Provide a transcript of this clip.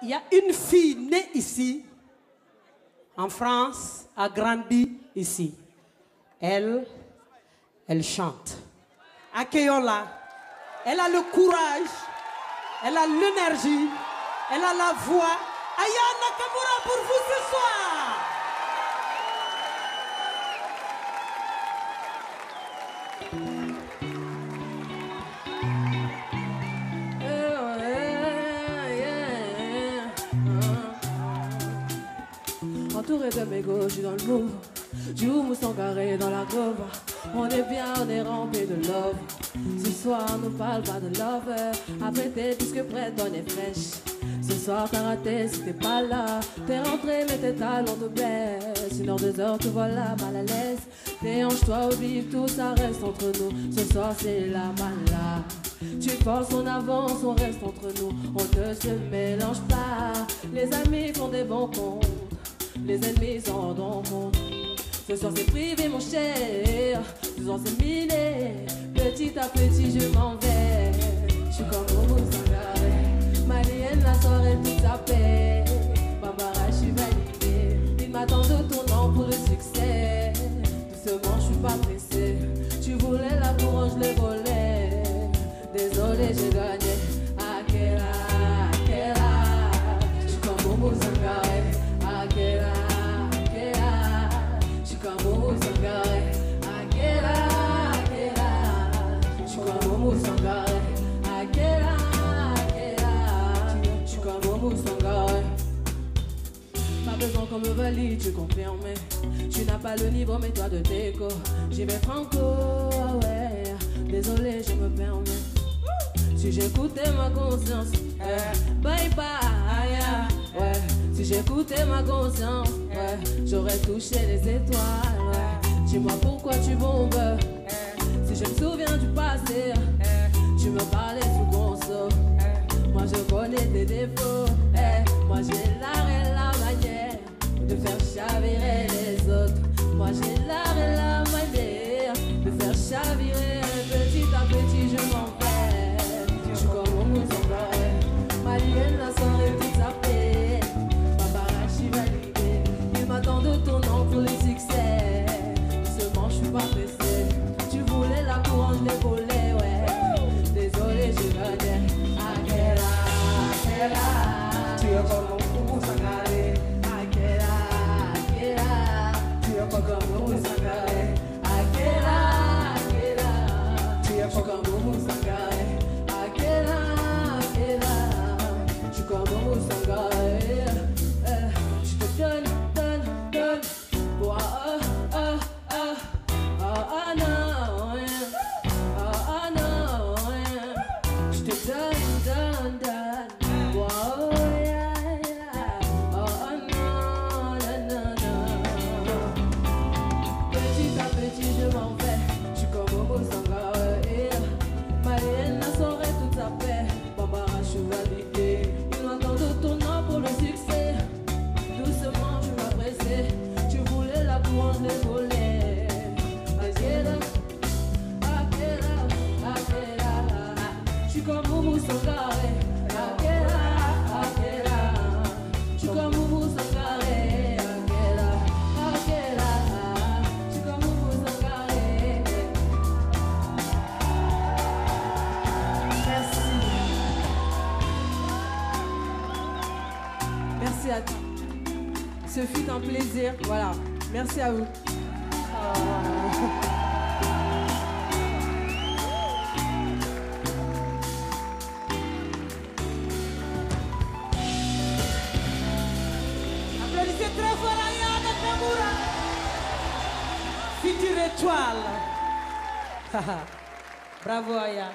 Il y a une fille née ici, en France, a grandi ici. Elle chante. Accueillons-la. Elle a le courage, elle a l'énergie, elle a la voix. Aya Nakamura pour vous ce soir. Entouré de mes gauches, je suis dans le move. Du houmous sans carré dans la grove. On est bien, on est rempli de love. Ce soir, on nous parle pas de love. Après, t'es plus que prête, bonne et fraîche. Ce soir, t'as raté si t'es pas là. T'es rentré, mais tes talons te blessent. 1 heure, 2 heures, te voilà mal à l'aise. Déhanche-toi, oublie tout, ça reste entre nous. Ce soir, c'est la mala. Tu forces, on avance, on reste entre nous. On ne se mélange pas. Les amis font des bons comptes. Les ennemis s'en rendent compte. Ce soir c'est privé mon cher. Ce soir c'est miné. Petit à petit je m'en vais. Je suis comme Momo Sangaré. Malienne la soirée toute sa paix. Bambara je suis validée. Il m'attend de ton nom pour le succès. Doucement je suis pas pressée. Tu voulais la couronne je l'ai volée. Désolé j'ai gagné. Akela, Akela. Je suis comme Momo Sangaré. Akela, Akela, je suis comme Momo Sangaré. Akela, Akela, je suis comme Momo Sangaré. Akela, Akela, je suis comme Momo Sangaré. Pas besoin qu'on me valide, tu confirmes. Tu n'as pas le niveau, mais toi de déco. J'y vais franco, ah ouais. Désolé, je me permets. Si j'écoutais ma conscience, bye bye, ouais. Si j'écoutais ma conscience, ouais, j'aurais touché les étoiles, ouais. Dis-moi pourquoi tu bombes. Si je me souviens du passé, tu me parlais sous conso. Moi je connais tes défauts, moi j'ai l'art et la manière de faire chavirer les autres. Moi j'ai l'art et la manière de faire chavirer. Petit à petit je m'en vais. Je suis comme Momo Sangaré. Malienne la soirée toute sa paix. Bambara je suis validée. Il m'attend de ton nom pour le succès. Seulement je suis pas pressée. Tu voulais la couronne, je l'ai volée, ouais. Désolé j'ai gagné. Akela, Akela, tu es comme Momo Sangaré. Akela, Akela, tu es comme Momo Sangaré. Akela, Akela, tu es comme Momo Sangaré. Akela, Akela, je suis comme Momo Sangaré. Je te donne pour non, je te donne pour non. Petit à petit je m'en vais. Je suis comme Momo Sangaré. Malienne la soirée toute sa paix. Bambara je suis validée. Il m'attend de ton nom pour le succès. Doucement je m'apprécie. Tu voulais la couronne, je l'ai volée. Akela, Akela, Akela. Je suis comme Momo Sangaré. Akela, Akela. Je suis comme Momo Sangaré. Akela, Akela. Je suis comme Momo Sangaré. Merci. Merci à tous. Ce fut un plaisir. Voilà. Merci à vous. Applaudissez très fort Aya Nakamura. Future étoile. Bravo Aya.